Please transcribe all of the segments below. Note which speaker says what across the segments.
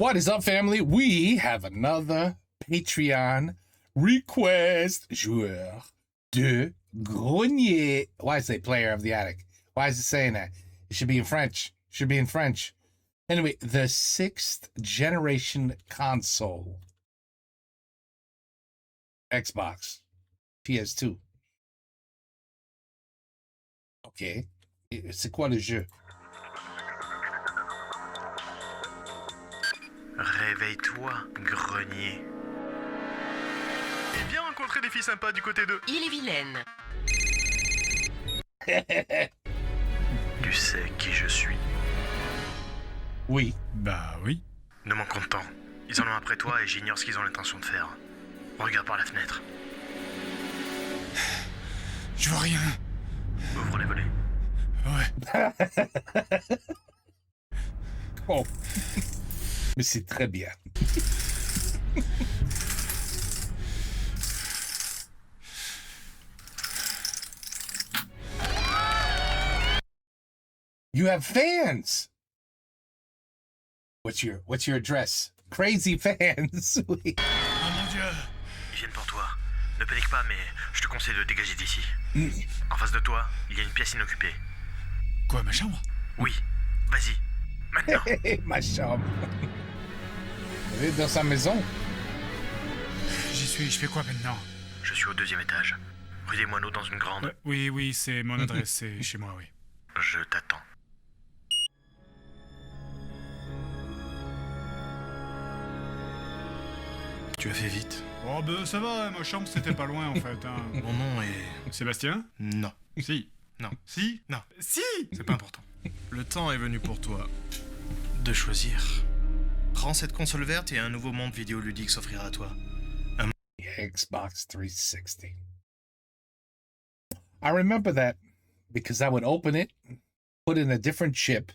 Speaker 1: What is up, family? We have another Patreon request. Joueur de grenier. Why does it say player of the attic? Why is it saying that? It should be in French. Should be in French. Anyway, the 6th generation console. Xbox. PS2. OK. C'est quoi le jeu?
Speaker 2: Réveille-toi, grenier. Et viens rencontrer des filles sympas du côté de...
Speaker 3: Il est vilaine.
Speaker 2: Tu sais qui je suis.
Speaker 1: Oui.
Speaker 4: Bah oui.
Speaker 2: Ne m'en compte temps. Ils en ont après toi et j'ignore ce qu'ils ont l'intention de faire. Regarde par la fenêtre.
Speaker 4: Je vois rien.
Speaker 2: Ouvre les volets.
Speaker 4: Ouais.
Speaker 1: Oh. Mais c'est très bien. You have fans. What's your address? Crazy fans. Oui.
Speaker 4: Oh mon dieu.
Speaker 2: Ils viennent pour toi. Ne panique pas, mais je te conseille de dégager d'ici. En face de toi, il y a une pièce inoccupée.
Speaker 4: Quoi, ma chambre?
Speaker 2: Oui, vas-y. Maintenant.
Speaker 1: Ma chambre. Elle est dans sa maison.
Speaker 4: J'y suis, je fais quoi maintenant?
Speaker 2: Je suis au 2e étage. Rue des Moineaux dans une grande.
Speaker 4: Oui, c'est mon adresse, c'est chez moi, oui.
Speaker 2: Je t'attends. Tu as fait vite.
Speaker 4: Oh bah ça va, ma chambre c'était pas loin en fait. Hein.
Speaker 2: Mon nom est...
Speaker 4: Sébastien?
Speaker 2: Non.
Speaker 4: Si.
Speaker 2: Non.
Speaker 4: Si?
Speaker 2: Non.
Speaker 4: Si!
Speaker 2: C'est pas important. Le temps est venu pour toi de choisir. Prends cette console verte et un nouveau monde vidéoludique s'offrira à toi.
Speaker 1: Xbox 360. I remember that because I would open it, put in a different chip,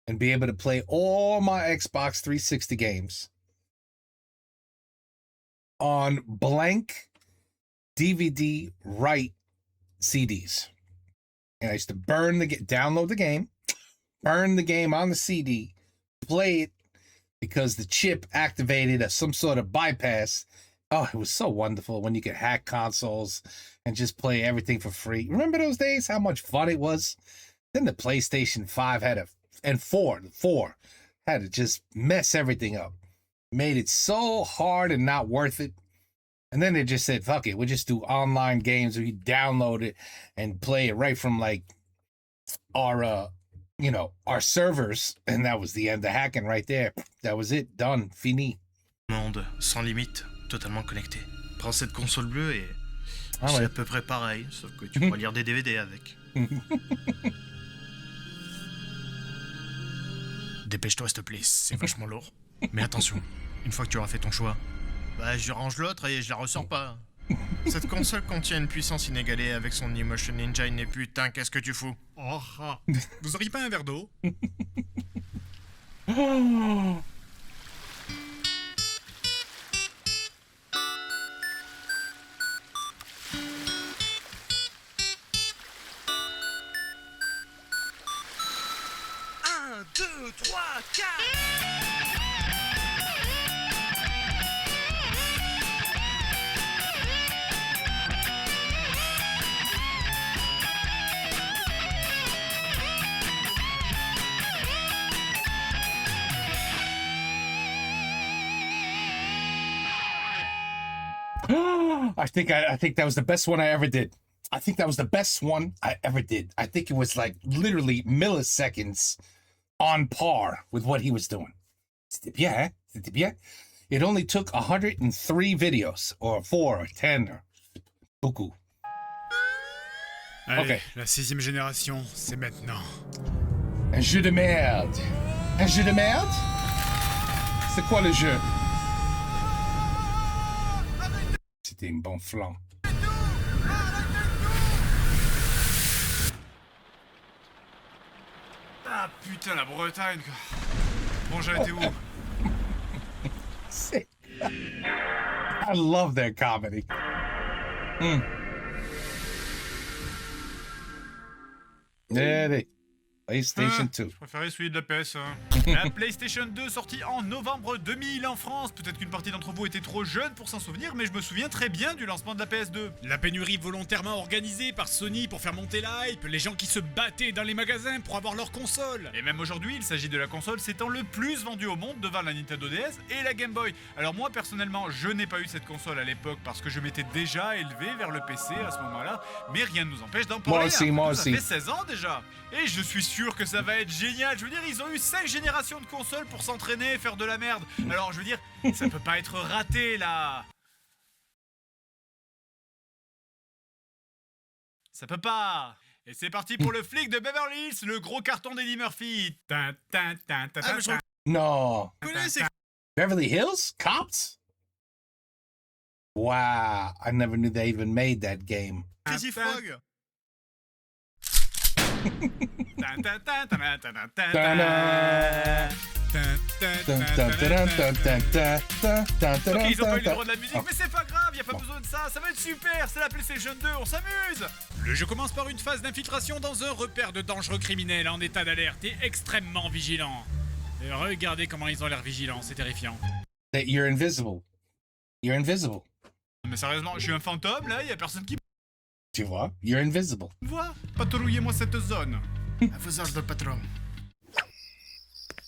Speaker 1: and be able to play all my Xbox 360 games on blank DVD write CDs. And I used to download the game, burn the game on the CD, play it because the chip activated some sort of bypass. Oh, it was so wonderful when you could hack consoles and just play everything for free. Remember those days? How much fun it was? Then the PlayStation 5 and 4 had to just mess everything up. Made it so hard and not worth it. And then they just said, fuck it, we'll just do online games where you download it and play it right from like our servers. And that was the end of hacking right there. That was it. Done. Fini.
Speaker 2: Monde sans limite, totalement connecté. Prends cette console bleue et
Speaker 1: Ah
Speaker 2: c'est
Speaker 1: ouais.
Speaker 2: à peu près pareil, sauf que tu pourras lire des DVD avec. Dépêche-toi s'il te plaît, c'est vachement lourd. Mais attention, une fois que tu auras fait ton choix, bah je range l'autre et je la ressors pas. Cette console contient une puissance inégalée avec son Emotion Engine et putain qu'est-ce que tu fous.
Speaker 4: Oh, ah. Vous auriez pas un verre d'eau?
Speaker 2: Un, deux, trois, quatre.
Speaker 1: I think that was the best one I ever did. I think that was the best one I ever did. I think it was like literally milliseconds on par with what he was doing. C'était bien, hein? C'était bien. It only took 103 videos, or 4, or 10, or beaucoup.
Speaker 4: Allez,
Speaker 1: Ok.
Speaker 4: la 6ème génération, c'est maintenant.
Speaker 1: Un jeu de merde. Un jeu de merde? C'est quoi le jeu? C'était un bon flanc.
Speaker 4: Ah putain, la Bretagne quoi. Bon, j'ai été où?
Speaker 1: I love their comedy. Allez. PlayStation 2.
Speaker 4: Je préférais celui de la PS. La PlayStation 2 sortie en novembre 2000 en France. Peut-être qu'une partie d'entre vous était trop jeune pour s'en souvenir, mais je me souviens très bien du lancement de la PS2.
Speaker 3: La pénurie volontairement organisée par Sony pour faire monter l'hype, les gens qui se battaient dans les magasins pour avoir leur console.
Speaker 4: Et même aujourd'hui, il s'agit de la console s'étant le plus vendue au monde devant la Nintendo DS et la Game Boy. Alors moi personnellement, je n'ai pas eu cette console à l'époque parce que je m'étais déjà élevé vers le PC à ce moment-là, mais rien ne nous empêche d'en parler.
Speaker 1: Moi
Speaker 4: Ça
Speaker 1: aussi.
Speaker 4: fait 16 ans déjà. Et je suis sûr que ça va être génial. Je veux dire, ils ont eu 5 générations de consoles pour s'entraîner et faire de la merde. Alors je veux dire, ça peut pas être raté là. Ça peut pas. Et c'est parti pour le flic de Beverly Hills, le gros carton d'Eddie Murphy. Tin, tin, tin, tin, tin,
Speaker 3: mais je
Speaker 4: tin.
Speaker 1: No.
Speaker 3: Connais, c'est
Speaker 1: Beverly Hills? Cops? Wow. I never knew they even made that game.
Speaker 3: Crazy Frog.
Speaker 4: Tin, tin, tin, tin, tin, tin, tin,
Speaker 1: Ta-da! Dun, dun, dun, dun, dun, dun, dun, dun, dun,
Speaker 4: Ok, ils ont pas eu le
Speaker 1: dun,
Speaker 4: droit de la musique, mais c'est pas grave, y a pas besoin de ça, ça va être super, c'est la PlayStation 2, on s'amuse.
Speaker 3: Le jeu commence par une phase d'infiltration dans un repère de dangereux criminels en état d'alerte et extrêmement vigilant. Et regardez comment ils ont l'air vigilants, c'est terrifiant.
Speaker 1: That you're invisible. You're invisible.
Speaker 4: Mais sérieusement, je suis un fantôme là, y a personne qui
Speaker 1: Tu vois? You're invisible.
Speaker 4: me voit. Patrouillez-moi cette zone.
Speaker 2: À vos ordres, patron.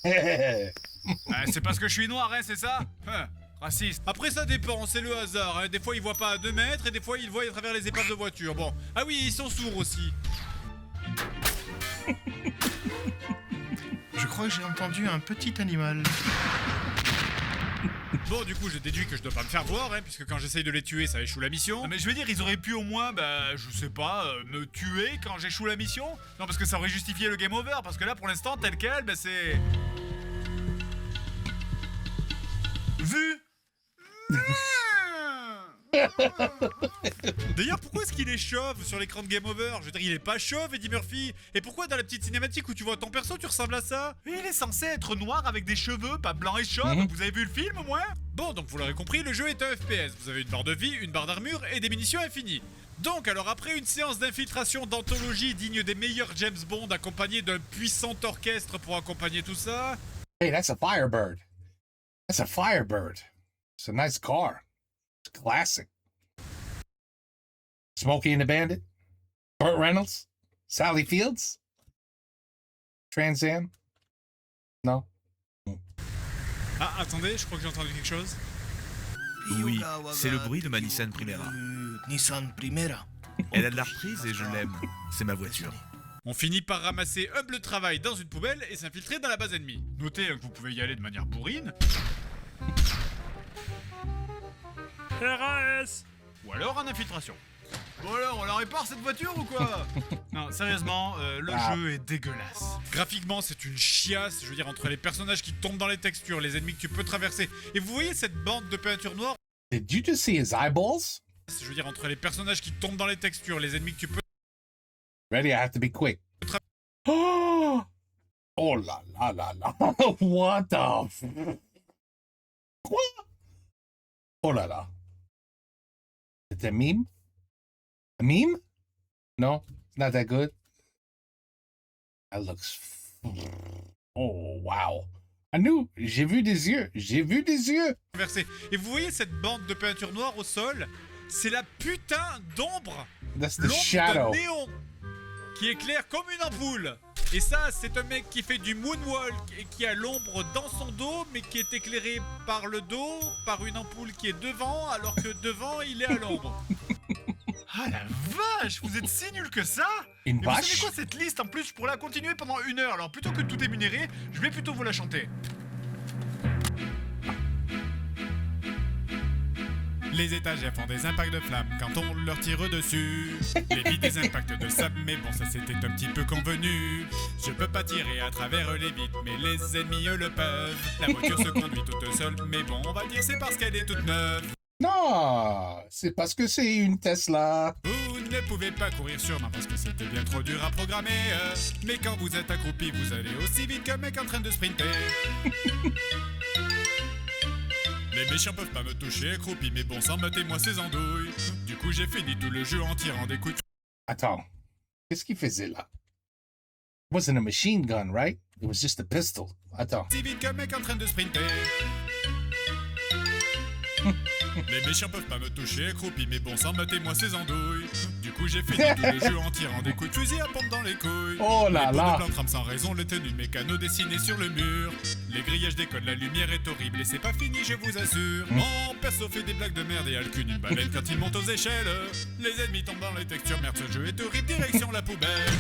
Speaker 4: C'est parce que je suis noir, hein, c'est ça? Raciste.
Speaker 3: Après ça dépend, c'est le hasard, hein. Des fois ils voient pas à 2 mètres et des fois ils voient à travers les épaves de voiture. Bon, ah oui, ils sont sourds aussi.
Speaker 2: Je crois que j'ai entendu un petit animal.
Speaker 3: Bon, du coup, je déduis que je dois pas me faire voir, hein, puisque quand j'essaye de les tuer, ça échoue la mission.
Speaker 4: Non mais je veux dire, ils auraient pu au moins, je sais pas, me tuer quand j'échoue la mission. Non parce que ça aurait justifié le game over, parce que là pour l'instant, tel quel, c'est... Vu.
Speaker 3: D'ailleurs, pourquoi est-ce qu'il est chauve sur l'écran de Game Over? Je veux dire, il est pas chauve, Eddie Murphy. Et pourquoi dans la petite cinématique où tu vois ton perso, tu ressembles à ça?
Speaker 4: Il est censé être noir avec des cheveux, pas blanc et chauve. Vous avez vu le film au moins?
Speaker 3: Bon, donc vous l'aurez compris, le jeu est un FPS. Vous avez une barre de vie, une barre d'armure et des munitions infinies. Donc, alors après une séance d'infiltration d'anthologie digne des meilleurs James Bond, accompagné d'un puissant orchestre pour accompagner tout ça...
Speaker 1: Hey, that's a Firebird. That's a Firebird. It's a nice car. It's classic. Smokey and the Bandit. Burt Reynolds. Sally Fields. Trans Am. No.
Speaker 3: Ah, attendez, je crois que j'ai entendu quelque chose.
Speaker 5: Oui, c'est le bruit de ma Nissan Primera.
Speaker 2: Nissan Primera.
Speaker 5: Elle a de la reprise et je l'aime. C'est ma voiture.
Speaker 3: On finit par ramasser humble travail dans une poubelle et s'infiltrer dans la base ennemie.
Speaker 4: Notez que vous pouvez y aller de manière bourrine.
Speaker 3: RAS.
Speaker 4: Ou alors en infiltration. Bon alors, on la répare cette voiture ou quoi? Non, sérieusement, le jeu est dégueulasse.
Speaker 3: Graphiquement, c'est une chiasse, je veux dire, entre les personnages qui tombent dans les textures, les ennemis que tu peux traverser. Et vous voyez cette bande de peinture noire?
Speaker 1: Did you just see his eyeballs?
Speaker 3: Je veux dire, entre les personnages qui tombent dans les textures, les ennemis que tu peux...
Speaker 1: Ready? I have to be quick. Oh la la la la. What the f... Quoi? Oh la la. It's a meme? A meme? No, it's not that good. That looks... Oh, wow. I knew. J'ai vu des yeux. J'ai vu des yeux.
Speaker 3: traverser. Et vous voyez cette bande de peinture noire au sol? C'est la putain d'ombre!
Speaker 1: That's the
Speaker 3: L'ombre
Speaker 1: shadow.
Speaker 3: de néon! Qui éclaire comme une ampoule! Et ça, c'est un mec qui fait du moonwalk et qui a l'ombre dans son dos, mais qui est éclairé par le dos, par une ampoule qui est devant, alors que devant, il est à l'ombre.
Speaker 4: Ah la vache, vous êtes si nuls que ça?
Speaker 1: Une
Speaker 4: Mais vous savez
Speaker 1: vache?
Speaker 4: quoi, cette liste en plus, je pourrais la continuer pendant 1 heure. Alors plutôt que de tout énumérer, je vais plutôt vous la chanter.
Speaker 3: Les étagères font des impacts de flammes quand on leur tire dessus. Les vitres des impacts de sable, mais bon, ça c'était un petit peu convenu. Je peux pas tirer à travers les vitres, mais les ennemis le peuvent. La voiture se conduit toute seule, mais bon, on va dire c'est parce qu'elle est toute neuve.
Speaker 1: Non, c'est parce que c'est une Tesla.
Speaker 3: Vous ne pouvez pas courir sûrement parce que c'était bien trop dur à programmer. Mais quand vous êtes accroupi, vous allez aussi vite qu'un mec en train de sprinter. Les méchants peuvent pas me toucher accroupi, mais bon sang, mettez-moi ces andouilles. Du coup, j'ai fini tout le jeu en tirant des coups de...
Speaker 1: Attends, qu'est-ce qu'il faisait là? wasn't a machine gun, right? It was just a pistol. Attends.
Speaker 3: Si vite qu'un mec en train de sprinter. Les méchants peuvent pas me toucher, accroupi, mais bon sang, matez-moi ces andouilles. Du coup, j'ai fini tout le jeu en tirant des coups de fusil à pompe dans les couilles.
Speaker 1: Oh là
Speaker 3: les pots
Speaker 1: là.
Speaker 3: de plante rament sans raison, les tenues de mécano dessinées sur le mur. Les grillages décollent, la lumière est horrible et c'est pas fini, je vous assure. Mon perso fait des blagues de merde et a le cul d'une baleine quand il monte aux échelles. Les ennemis tombent dans les textures, merde, ce jeu est horrible, direction la poubelle.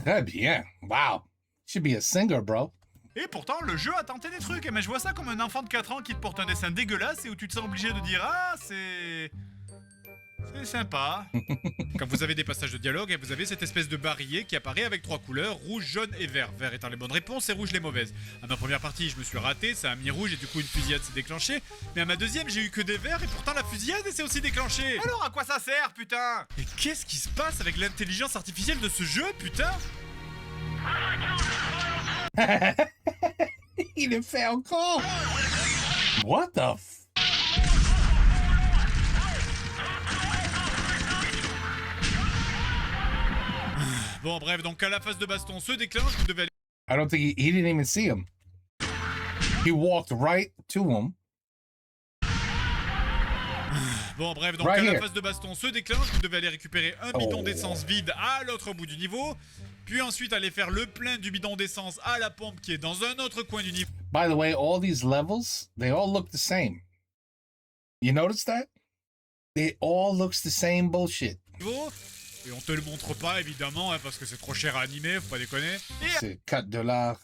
Speaker 1: Très bien. Wow. Should be a singer, bro.
Speaker 4: Et pourtant, le jeu a tenté des trucs. Mais je vois ça comme un enfant de 4 ans qui te porte un dessin dégueulasse et où tu te sens obligé de dire ah, c'est sympa.
Speaker 3: Quand vous avez des passages de dialogue, vous avez cette espèce de barillet qui apparaît avec 3 couleurs, rouge, jaune et vert. Vert étant les bonnes réponses et rouge les mauvaises. À ma première partie, je me suis raté, ça a mis rouge et du coup une fusillade s'est déclenchée. Mais à ma deuxième, j'ai eu que des verts et pourtant la fusillade s'est aussi déclenchée.
Speaker 4: Alors à quoi ça sert, putain?
Speaker 3: Et qu'est-ce qui se passe avec l'intelligence artificielle de ce jeu, putain?
Speaker 1: Il le fait encore. What the f...
Speaker 3: Bon bref, donc à la phase de baston se déclenche, vous devez aller...
Speaker 1: I don't think he didn't even see him. He walked right to him.
Speaker 3: Bon bref, donc
Speaker 1: Right
Speaker 3: à la
Speaker 1: here.
Speaker 3: phase de baston se déclenche, vous devez aller récupérer un bidon
Speaker 1: Oh.
Speaker 3: d'essence vide à l'autre bout du niveau, puis ensuite aller faire le plein du bidon d'essence à la pompe qui est dans un autre coin du niveau.
Speaker 1: By the way, all these levels, they all look the same. You notice that? They all looks the same bullshit.
Speaker 3: Et on te le montre pas évidemment parce que c'est trop cher à animer, faut pas déconner.
Speaker 1: C'est $4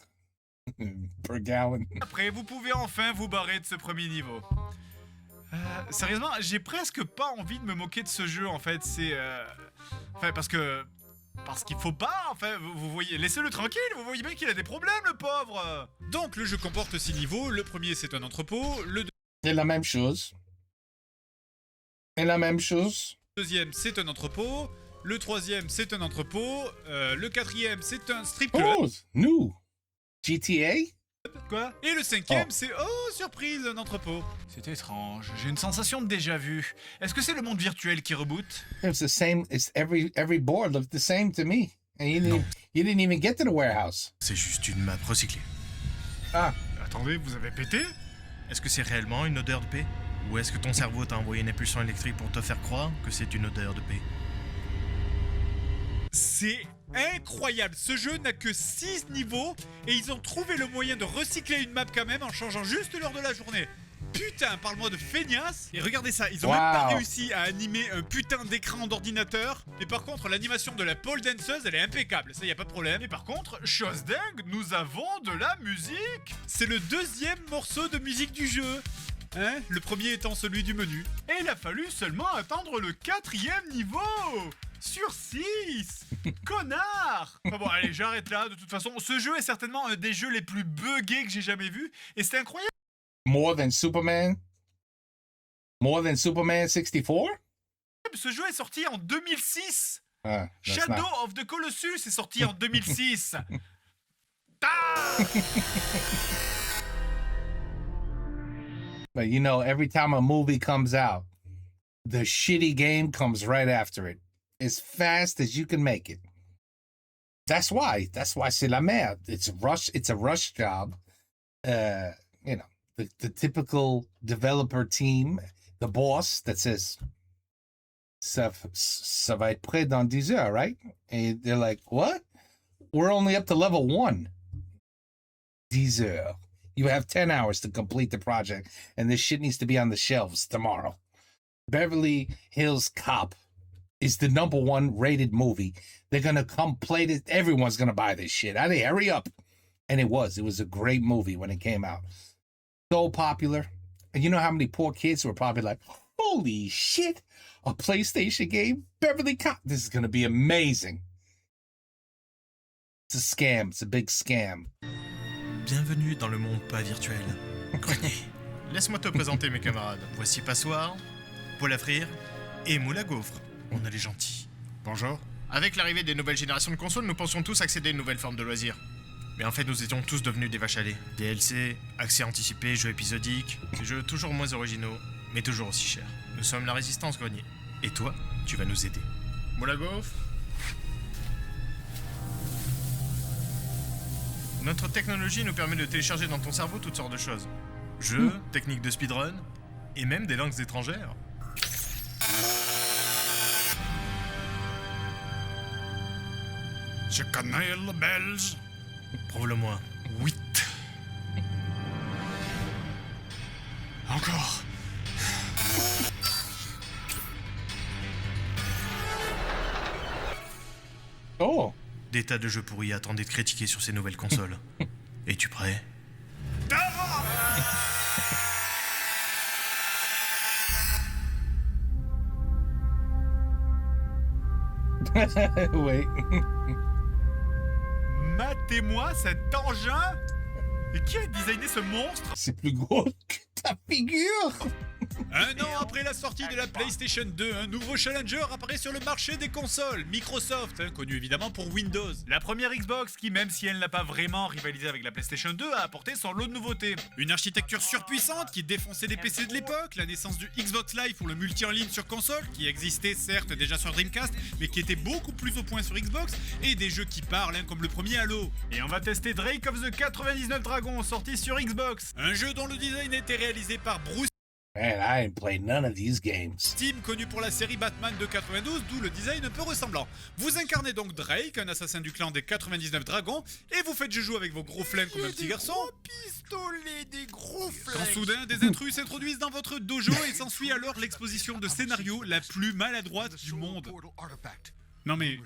Speaker 1: per gallon.
Speaker 4: Après, vous pouvez enfin vous barrer de ce premier niveau. Sérieusement, j'ai presque pas envie de me moquer de ce jeu en fait. C'est. Enfin, parce qu'il faut pas, enfin, vous voyez, laissez-le tranquille, vous voyez bien qu'il a des problèmes, le pauvre.
Speaker 3: Donc le jeu comporte 6 niveaux, le premier c'est un entrepôt, le
Speaker 1: C'est la même chose. C'est la même chose.
Speaker 3: deuxième c'est un entrepôt, le troisième c'est un entrepôt, le quatrième c'est un strip club,
Speaker 1: Oh, new. GTA?
Speaker 3: quoi, et le cinquième c'est, oh surprise, un entrepôt.
Speaker 4: C'est étrange, j'ai une sensation de déjà-vu. Est-ce que c'est le monde virtuel qui reboot?
Speaker 1: It's the same. It's every board looked the same to me. And you didn't even get to the warehouse.
Speaker 2: C'est juste une map recyclée.
Speaker 1: Ah,
Speaker 4: Attendez, vous avez pété?
Speaker 2: Est-ce que c'est réellement une odeur de paix? Ou est-ce que ton cerveau t'a envoyé une impulsion électrique pour te faire croire que c'est une odeur de paix?
Speaker 3: C'est incroyable, ce jeu n'a que 6 niveaux et ils ont trouvé le moyen de recycler une map quand même en changeant juste l'heure de la journée. Putain, parle-moi de feignasse. Et regardez ça, ils ont même pas
Speaker 1: Wow.
Speaker 3: réussi à animer un putain d'écran d'ordinateur. Mais par contre, l'animation de la pole danceuse, elle est impeccable, ça y a pas de problème.
Speaker 4: Et par contre, chose dingue, nous avons de la musique.
Speaker 3: C'est le deuxième morceau de musique du jeu. Hein, le premier étant celui du menu.
Speaker 4: Et il a fallu seulement attendre le 4e niveau. Sur 6. Connard. Enfin bon, allez, j'arrête là. De toute façon, ce jeu est certainement un des jeux les plus buggés que j'ai jamais vu. Et c'est incroyable.
Speaker 1: more than Superman? More than Superman 64?
Speaker 4: Ce jeu est sorti en 2006.
Speaker 1: That's
Speaker 4: Shadow
Speaker 1: not.
Speaker 4: of the Colossus est sorti en 2006. Ah.
Speaker 1: But you know, every time a movie comes out, the shitty game comes right after it, as fast as you can make it. That's why. That's why c'est la merde. It's a rush. It's a rush job. You know, the typical developer team, the boss that says, ça va être prêt dans 10 heures, right? And they're like, what? We're only up to level 1. 10 heures. You have 10 hours to complete the project, and this shit needs to be on the shelves tomorrow. Beverly Hills Cop is the #1 rated movie. They're gonna come play this. Everyone's gonna buy this shit. I mean, hurry up. And it was. It was a great movie when it came out. So popular. And you know how many poor kids were probably like, holy shit, a PlayStation game? Beverly Cop. This is gonna be amazing. It's a scam. It's a big scam.
Speaker 2: Bienvenue dans le monde pas virtuel. Grenier. Laisse-moi te présenter mes camarades. Voici Passoire, Paul à frire et Moule à gaufre. On est les gentils.
Speaker 3: Bonjour.
Speaker 2: Avec l'arrivée des nouvelles générations de consoles, nous pensions tous accéder à une nouvelle forme de loisir. Mais en fait, nous étions tous devenus des vaches à lait. DLC, accès anticipé, jeux épisodiques, des jeux toujours moins originaux, mais toujours aussi chers. Nous sommes la résistance, Grenier. Et toi, tu vas nous aider. Moule à gaufre. Notre technologie nous permet de télécharger dans ton cerveau toutes sortes de choses. Jeux, techniques de speedrun, et même des langues étrangères.
Speaker 3: Je connais le belge.
Speaker 2: Prouve-le-moi.
Speaker 3: 8. Encore.
Speaker 1: Oh.
Speaker 2: Des tas de jeux pourris attendent d'être critiqués sur ces nouvelles consoles. Es-tu prêt?
Speaker 1: Oui.
Speaker 3: Matez-moi cet engin. Et qui a designé ce monstre?
Speaker 1: C'est plus gros que ta figure.
Speaker 3: Un an après la sortie de la PlayStation 2, un nouveau challenger apparaît sur le marché des consoles, Microsoft, connu évidemment pour Windows. La première Xbox qui, même si elle n'a pas vraiment rivalisé avec la PlayStation 2, a apporté son lot de nouveautés. Une architecture surpuissante qui défonçait les PC de l'époque, la naissance du Xbox Live pour le multi en ligne sur console, qui existait certes déjà sur Dreamcast, mais qui était beaucoup plus au point sur Xbox, et des jeux qui parlent, comme le premier Halo. Et on va tester Drake of the 99 Dragons, sorti sur Xbox. Un jeu dont le design a été réalisé par Bruce
Speaker 1: Man, I ain't played none of these games.
Speaker 3: Team connu pour la série Batman de 92, d'où le design un peu ressemblant. Vous incarnez donc Drake, un assassin du clan des 99 dragons, et vous faites joujou avec vos gros flingues comme un petit garçon.
Speaker 2: Des gros
Speaker 3: Quand soudain, des intrus s'introduisent dans votre dojo et s'ensuit alors l'exposition de scénario la plus maladroite du monde. Non mais,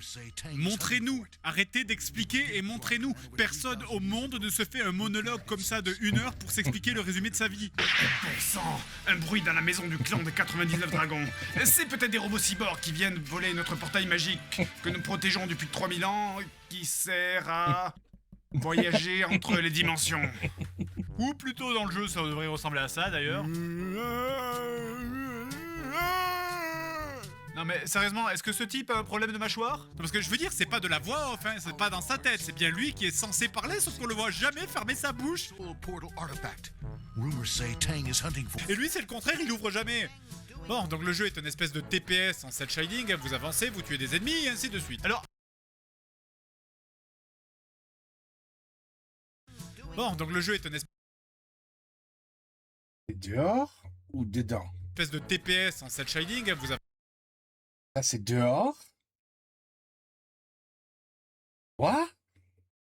Speaker 3: montrez-nous, arrêtez d'expliquer et montrez-nous. Personne au monde ne se fait un monologue comme ça de 1 heure pour s'expliquer le résumé de sa vie.
Speaker 4: Bon sang, un bruit dans la maison du clan des 99 dragons. C'est peut-être des robots cyborgs qui viennent voler notre portail magique que nous protégeons depuis 3000 ans, qui sert à voyager entre les dimensions.
Speaker 3: Ou plutôt dans le jeu, ça devrait ressembler à ça d'ailleurs. Non mais sérieusement, est-ce que ce type a un problème de mâchoire? Parce que je veux dire, c'est pas de la voix off, hein, c'est pas dans sa tête, c'est bien lui qui est censé parler, sauf qu'on le voit jamais fermer sa bouche. Et lui c'est le contraire, il ouvre jamais. Bon, donc le jeu est une espèce de TPS en cel shading, vous avancez, vous tuez des ennemis et ainsi de suite. Alors... Bon, donc le jeu est une
Speaker 1: Dehors ou dedans?
Speaker 3: espèce de TPS en cel shading, vous avancez...
Speaker 1: Ça, c'est dehors? What?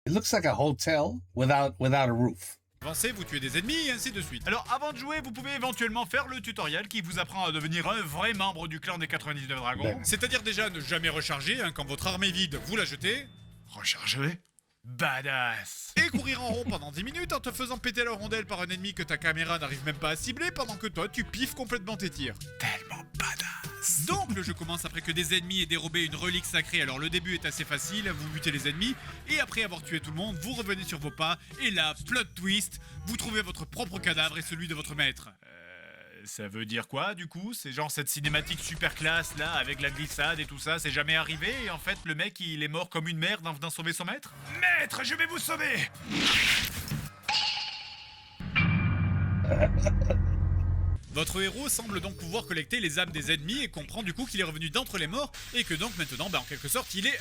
Speaker 1: It looks like a hotel without a roof.
Speaker 3: Avancez, vous tuez des ennemis et ainsi de suite. Alors avant de jouer, vous pouvez éventuellement faire le tutoriel qui vous apprend à devenir un vrai membre du clan des 99 dragons.
Speaker 1: Ben.
Speaker 3: C'est-à-dire déjà ne jamais recharger, hein, quand votre arme est vide, vous la jetez.
Speaker 4: Recharger?
Speaker 3: Badass. Et courir en rond pendant 10 minutes en te faisant péter la rondelle par un ennemi que ta caméra n'arrive même pas à cibler pendant que toi tu piffes complètement tes tirs.
Speaker 4: Tellement badass.
Speaker 3: Donc le jeu commence après que des ennemis aient dérobé une relique sacrée, alors le début est assez facile, vous butez les ennemis, et après avoir tué tout le monde, vous revenez sur vos pas, et là, plot twist, vous trouvez votre propre cadavre et celui de votre maître. Ça veut dire quoi du coup? C'est genre cette cinématique super classe là, avec la glissade et tout ça, c'est jamais arrivé, et en fait le mec il est mort comme une merde en venant sauver son maître?
Speaker 4: Maître, je vais vous sauver.
Speaker 3: Votre héros semble donc pouvoir collecter les âmes des ennemis et comprend du coup qu'il est revenu d'entre les morts et que donc maintenant, en quelque sorte, il est...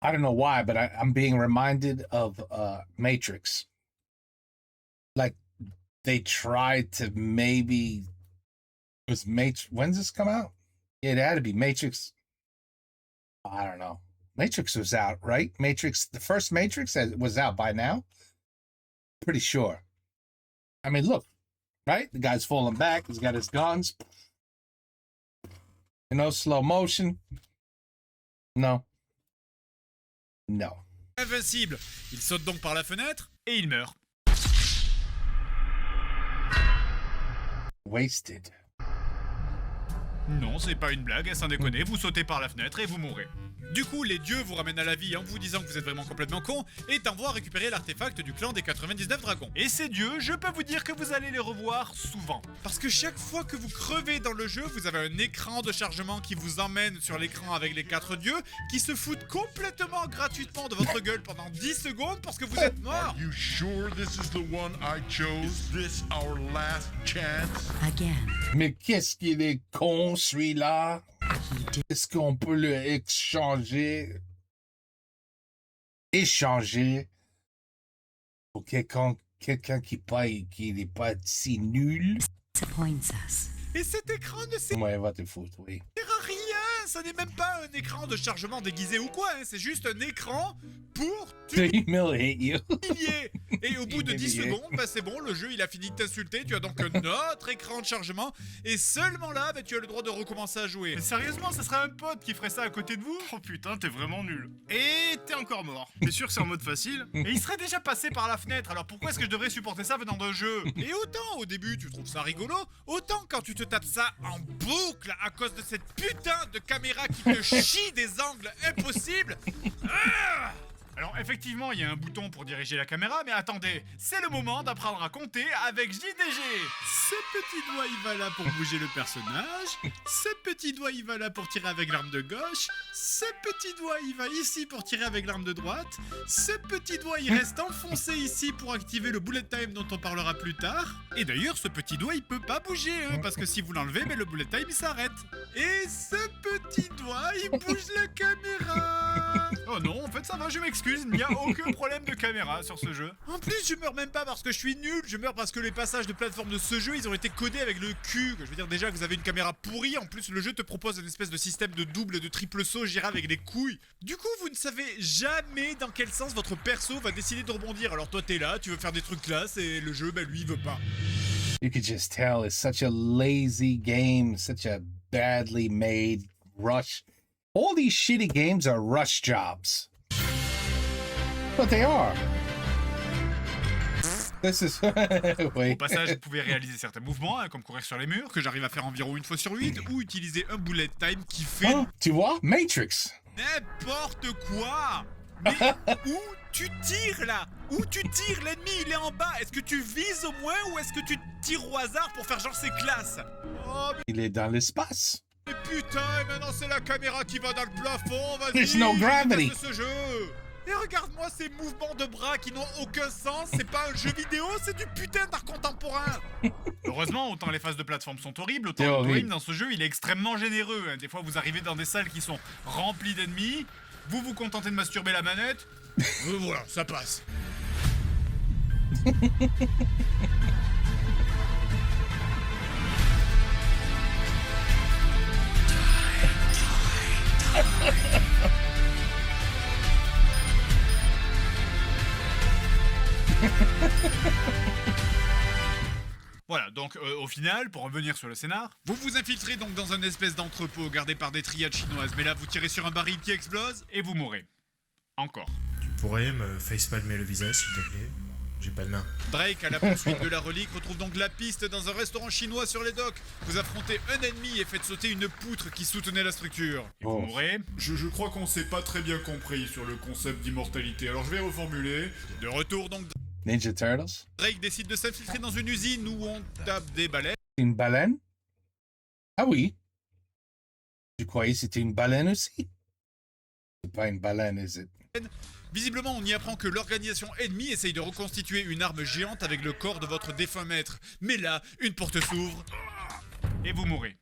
Speaker 1: I don't know why, but I'm being reminded of Matrix. Like they tried to maybe was Matrix. When's this come out? Yeah, it had to be Matrix. I don't know. Matrix was out, right? Matrix, the first Matrix was out by now. Pretty sure. I mean, look, right? The guy's falling back. He's got his guns. You know, slow motion. No. No.
Speaker 3: invincible. Il saute donc par la fenêtre et il meurt.
Speaker 1: Wasted.
Speaker 3: Non, c'est pas une blague, sans déconner, vous sautez par la fenêtre et vous mourrez. Du coup, les dieux vous ramènent à la vie en vous disant que vous êtes vraiment complètement con et t'envoient récupérer l'artefact du clan des 99 dragons. Et ces dieux, je peux vous dire que vous allez les revoir souvent. Parce que chaque fois que vous crevez dans le jeu, vous avez un écran de chargement qui vous emmène sur l'écran avec les 4 dieux qui se foutent complètement gratuitement de votre gueule pendant 10 secondes parce que vous êtes mort.
Speaker 6: You sure this is the one I chose? Is this our last chance?
Speaker 7: Again,
Speaker 1: Mais qu'est-ce qu'il est con, celui-là? Est-ce qu'on peut le échanger? Pour quelqu'un qui n'est pas si nul.
Speaker 7: Disappoints us.
Speaker 3: Et cet écran ne sert
Speaker 1: Ouais, va te foutre, oui.
Speaker 3: à rien. Ça n'est même pas un écran de chargement déguisé ou quoi. Hein. C'est juste un écran pour
Speaker 1: To humiliate you.
Speaker 3: t'humilier. Et au bout de 10
Speaker 1: Humilier.
Speaker 3: secondes, bah c'est bon, le jeu il a fini de t'insulter. Tu as donc un autre écran de chargement. Et seulement là, bah, tu as le droit de recommencer à jouer.
Speaker 4: Mais sérieusement, ça serait un pote qui ferait ça à côté de vous?
Speaker 2: Oh putain, t'es vraiment nul. Et t'es encore mort. T'es sûr que c'est en mode facile?
Speaker 4: Et il serait déjà passé par la fenêtre, alors pourquoi est-ce que je devrais supporter ça venant d'un jeu?
Speaker 3: Et autant au début tu trouves ça rigolo, autant quand tu te tapes ça en boucle à cause de cette putain de caméra qui te chie des angles impossibles.
Speaker 4: Alors effectivement, il y a un bouton pour diriger la caméra, mais attendez, c'est le moment d'apprendre à compter avec JDG.
Speaker 3: Ce petit doigt il va là pour bouger le personnage, ce petit doigt il va là pour tirer avec l'arme de gauche, ce petit doigt il va ici pour tirer avec l'arme de droite, ce petit doigt il reste enfoncé ici pour activer le bullet time dont on parlera plus tard, et d'ailleurs ce petit doigt il peut pas bouger hein, parce que si vous l'enlevez, mais le bullet time il s'arrête. Et ce petit doigt il bouge la caméra.
Speaker 4: Oh non, en fait ça va, je m'excuse, il n'y a aucun problème de caméra sur ce jeu.
Speaker 3: En plus, je meurs même pas parce que je suis nul, je meurs parce que les passages de plateforme de ce jeu, ils ont été codés avec le cul. Je veux dire déjà que vous avez une caméra pourrie, en plus le jeu te propose une espèce de système de double et de triple saut géré avec les couilles. Du coup, vous ne savez jamais dans quel sens votre perso va décider de rebondir. Alors toi t'es là, tu veux faire des trucs classe et le jeu, bah lui il veut pas.
Speaker 1: You could just tell it's such a lazy game, such a badly made rush. All these shitty games are rush jobs. But they are. This is. Oui.
Speaker 4: Au passage, vous pouvez réaliser certains mouvements, hein, comme courir sur les murs,
Speaker 3: Que j'arrive à faire environ une fois sur 8, ou utiliser un bullet time qui fait
Speaker 1: Oh, tu vois? Matrix.
Speaker 3: n'importe quoi. Mais où tu tires là? Où tu tires? L'ennemi il est en bas. Est-ce que tu vises au moins ou est-ce que tu tires au hasard pour faire genre c'est classe? Oh
Speaker 1: Il est dans l'espace.
Speaker 3: mais putain, et maintenant c'est la caméra qui va dans le plafond. Vas-y.
Speaker 1: There's no
Speaker 3: je
Speaker 1: gravity.
Speaker 3: déteste ce jeu. Et regarde-moi ces mouvements de bras qui n'ont aucun sens. C'est pas un jeu vidéo, c'est du putain d'art contemporain.
Speaker 4: Heureusement, autant les phases de plateforme sont horribles, autant
Speaker 1: C'est
Speaker 4: le
Speaker 1: horrible.
Speaker 4: game dans ce jeu il est extrêmement généreux. hein. Des fois, vous arrivez dans des salles qui sont remplies d'ennemis, vous vous contentez de masturber la manette.
Speaker 3: Voilà, ça passe.
Speaker 4: Voilà, donc au final, pour revenir sur le scénar,
Speaker 3: Vous vous infiltrez donc dans un espèce d'entrepôt gardé par des triades chinoises, mais là vous tirez sur un baril qui explose.
Speaker 4: et vous mourrez. Encore.
Speaker 8: Tu pourrais me facepalmer le visage, s'il te plaît? J'ai pas de main.
Speaker 3: Drake, à la poursuite de la relique, retrouve donc la piste dans un restaurant chinois sur les docks. Vous affrontez un ennemi et faites sauter une poutre qui soutenait la structure.
Speaker 4: Et vous
Speaker 1: Oh.
Speaker 4: mourrez.
Speaker 6: Je crois qu'on s'est pas très bien compris sur le concept d'immortalité, alors je vais reformuler.
Speaker 3: De retour donc,
Speaker 1: Ninja Turtles.
Speaker 3: Drake décide de s'infiltrer dans une usine où on tape des balais.
Speaker 1: Une baleine? Ah oui. Je croyais que c'était une baleine aussi. C'est pas une baleine, is it?
Speaker 3: Visiblement, on y apprend que l'organisation ennemie essaye de reconstituer une arme géante avec le corps de votre défunt maître. Mais là, une porte s'ouvre.
Speaker 4: Et vous mourrez.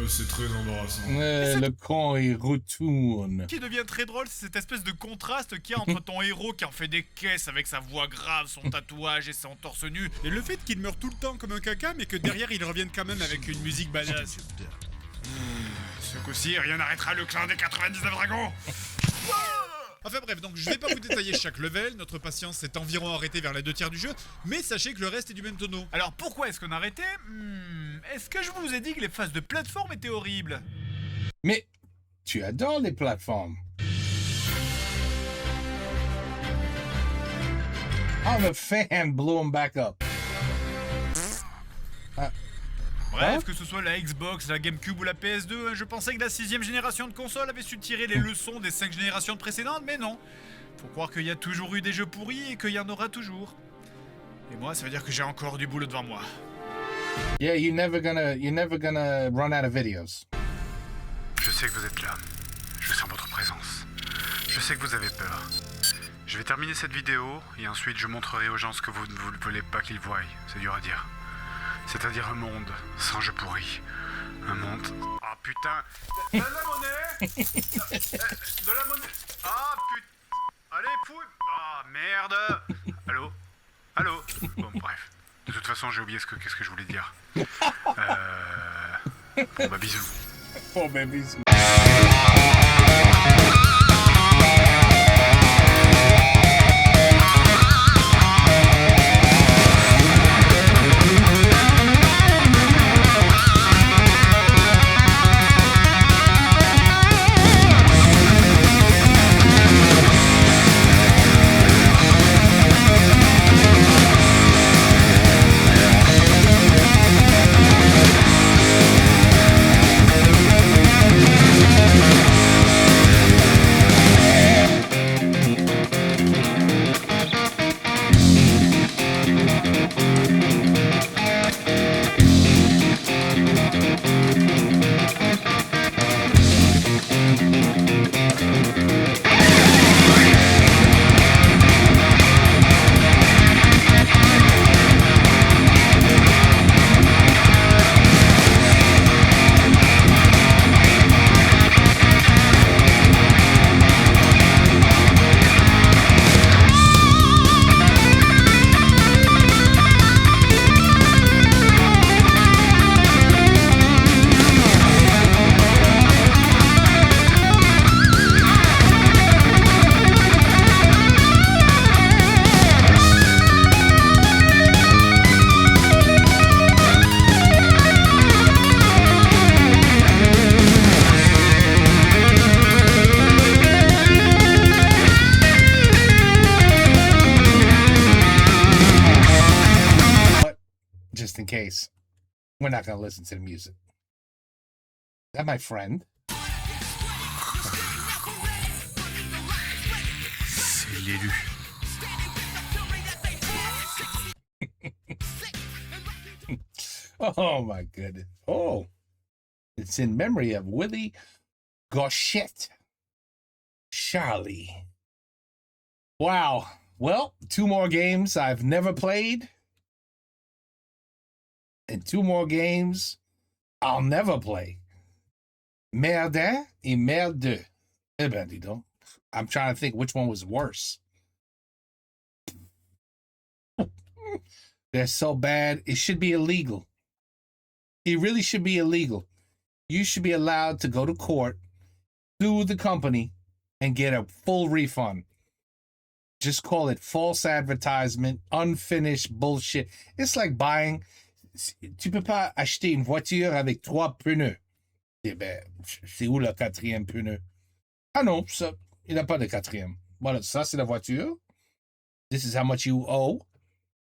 Speaker 6: C'est très embarrassant.
Speaker 1: Le con, il retourne.
Speaker 4: Ce qui devient très drôle, c'est cette espèce de contraste qu'il y a entre ton héros qui en fait des caisses avec sa voix grave, son tatouage et son torse nu,
Speaker 3: Et le fait qu'il meure tout le temps comme un caca, mais que derrière il revienne quand même avec une musique badass.
Speaker 4: ce coup-ci, rien n'arrêtera le clan des 99 dragons.
Speaker 3: Enfin bref, donc je vais pas vous détailler chaque level, notre patience s'est environ arrêtée vers les 2/3 du jeu, mais sachez que le reste est du même tonneau.
Speaker 4: Alors pourquoi est-ce qu'on a arrêté? Est-ce que je vous ai dit que les phases de plateforme étaient horribles?
Speaker 1: Mais tu adores les plateformes. Oh, the fan blew him back up.
Speaker 4: Bref,
Speaker 1: Hein?
Speaker 4: que ce soit la Xbox, la GameCube ou la PS2, hein, je pensais que la 6ème génération de consoles avait su tirer les leçons des 5 générations précédentes, mais non. Faut croire qu'il y a toujours eu des jeux pourris et qu'il y en aura toujours. Et moi, ça veut dire que j'ai encore du boulot devant moi.
Speaker 1: Yeah, you're never gonna run out of videos.
Speaker 9: Je sais que vous êtes là. Je sens votre présence. Je sais que vous avez peur. Je vais terminer cette vidéo et ensuite je montrerai aux gens ce que vous ne voulez pas qu'ils voient. C'est dur à dire. C'est-à-dire un monde sans jeu pourri. Un monde... Oh putain. De la monnaie. De la monnaie. Ah putain. Allez, fouille. Ah merde. Allô? Allô? Bon, bref. De toute façon, j'ai oublié qu'est-ce que je voulais dire. Bon, bah, bisous.
Speaker 1: Oh, man, bisous. Just in case, we're not going to listen to the music. Is that my friend?
Speaker 2: C'est l'élu.
Speaker 1: Oh my goodness. Oh, it's in memory of Willie Gauchette. Charlie. Wow. Well, 2 more games I've never played. And 2 more games I'll never play. Merde et merde. Eh ben, dis donc. I'm trying to think which one was worse. They're so bad. It should be illegal. It really should be illegal. You should be allowed to go to court, sue the company, and get a full refund. Just call it false advertisement, unfinished bullshit. It's like buying. Tu peux pas acheter une voiture avec 3 pneus. Eh ben, c'est où le 4e pneu? Ah non, ça, il n'a pas de 4e. Voilà, ça c'est la voiture. This is how much you owe.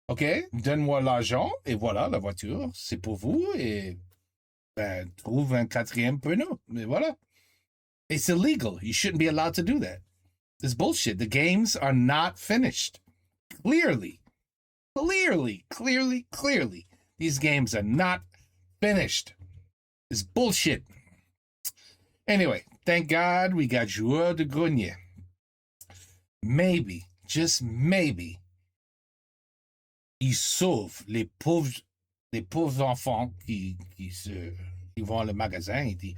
Speaker 1: OK? Donne-moi l'argent et voilà, la voiture, c'est pour vous et ben, trouve un 4e pneu. Et voilà. It's illegal. You shouldn't be allowed to do that. It's bullshit. The games are not finished. Clearly. These games are not finished. It's bullshit. Anyway, thank God we got Joueur de Grenier. Maybe, just maybe, il sauve les pauvres enfants qui vont au magasin et disent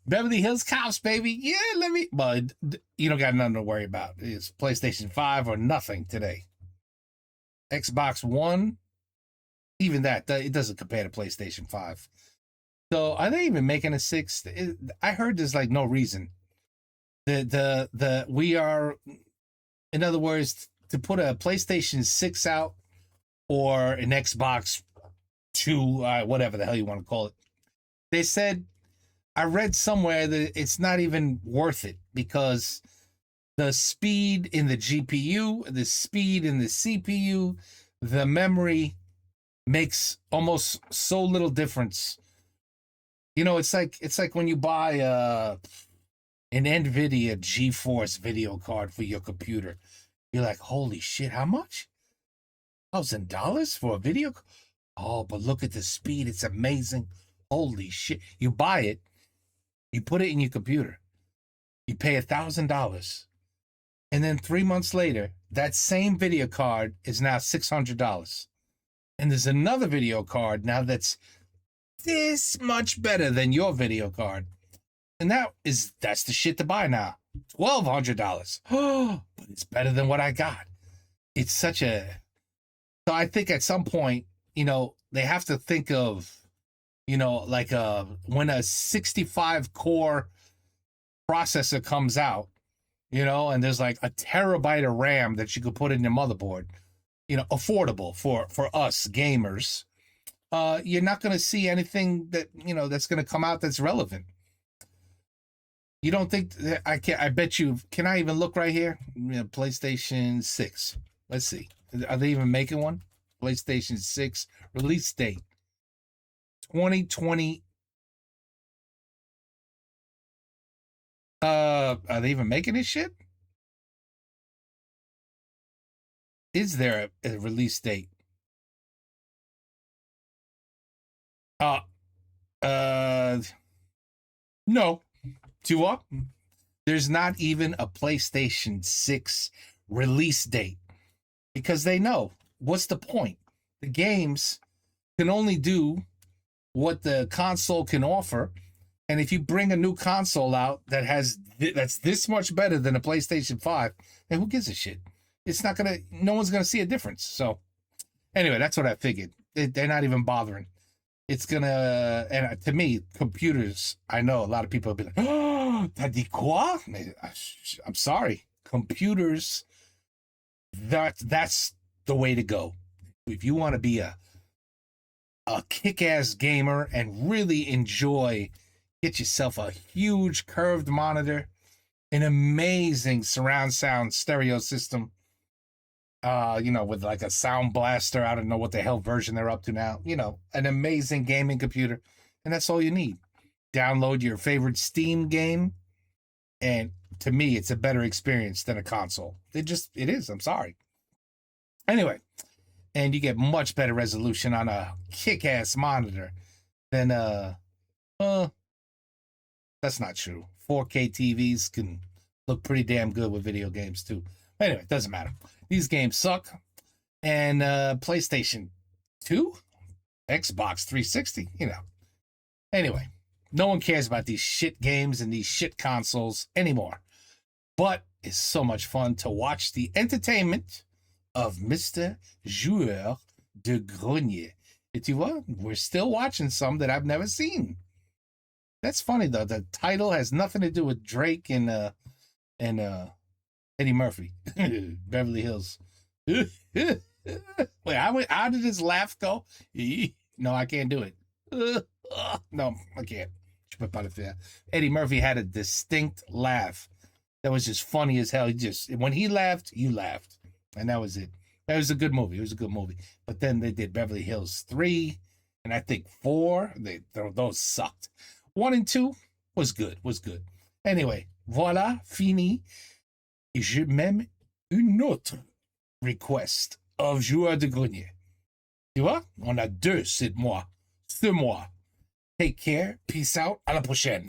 Speaker 1: Beverly Hills Cops, baby. Yeah, let me. But you don't got nothing to worry about. It's PlayStation 5 or nothing today. Xbox One, even that, it doesn't compare to PlayStation 5. So are they even making a 6? I heard there's like no reason. We are, in other words, to put a PlayStation 6 out or an Xbox 2, whatever the hell you want to call it. They said, I read somewhere that it's not even worth it because the speed in the GPU, the speed in the CPU, the memory makes almost so little difference. You know, it's like when you buy an NVIDIA GeForce video card for your computer. You're like, holy shit, how much? $1,000 for a video? Oh, but look at the speed. It's amazing. Holy shit. You buy it. You put it in your computer. You pay $1,000. And then 3 months later, that same video card is now $600. And there's another video card now that's this much better than your video card. And that's the shit to buy now. $1,200. Oh, but it's better than what I got. It's such a... So I think at some point, you know, they have to think of, you know, like when a 65 core processor comes out, you know, and there's like a terabyte of RAM that you could put in your motherboard, you know, affordable for us gamers. You're not going to see anything that, you know, that's going to come out that's relevant. You don't think I bet you, can I even look right here? You know, PlayStation 6. Let's see. Are they even making one? PlayStation 6 release date 2020. Are they even making this shit? Is there a release date? No. Tu vois? There's not even a PlayStation 6 release date because they know what's the point. The games can only do what the console can offer, and if you bring a new console out that's this much better than a PlayStation 5, then who gives a shit? It's not gonna. No one's gonna see a difference. So, anyway, that's what I figured. They're not even bothering. It's gonna, and to me, computers, I know a lot of people will be like, oh, t'as dit quoi? I'm sorry. Computers, that's the way to go. If you want to be a kick-ass gamer and really enjoy, get yourself a huge curved monitor, an amazing surround sound stereo system, you know, with like a sound blaster. I don't know what the hell version they're up to now. You know, an amazing gaming computer. And that's all you need. Download your favorite Steam game. And to me, it's a better experience than a console. It is. I'm sorry. Anyway, and you get much better resolution on a kick-ass monitor than, that's not true. 4K TVs can look pretty damn good with video games too. Anyway, it doesn't matter. These games suck. And PlayStation 2, Xbox 360, you know. Anyway, no one cares about these shit games and these shit consoles anymore. But it's so much fun to watch the entertainment of Mr. Joueur de Grenier. Et tu vois, we're still watching some that I've never seen. That's funny though. The title has nothing to do with Drake and Eddie Murphy. Beverly Hills. Wait, how did his laugh go? No, I can't do it. No, I can't. Eddie Murphy had a distinct laugh that was just funny as hell. When he laughed, you laughed. And that was it. That was a good movie. It was a good movie. But then they did Beverly Hills 3 and I think 4. Those sucked. 1 and 2 was good. Anyway, voilà, fini. Et j'ai même une autre request of Joueur de Grenier. Tu vois? On a 2 ce mois. Take care. Peace out. À la prochaine.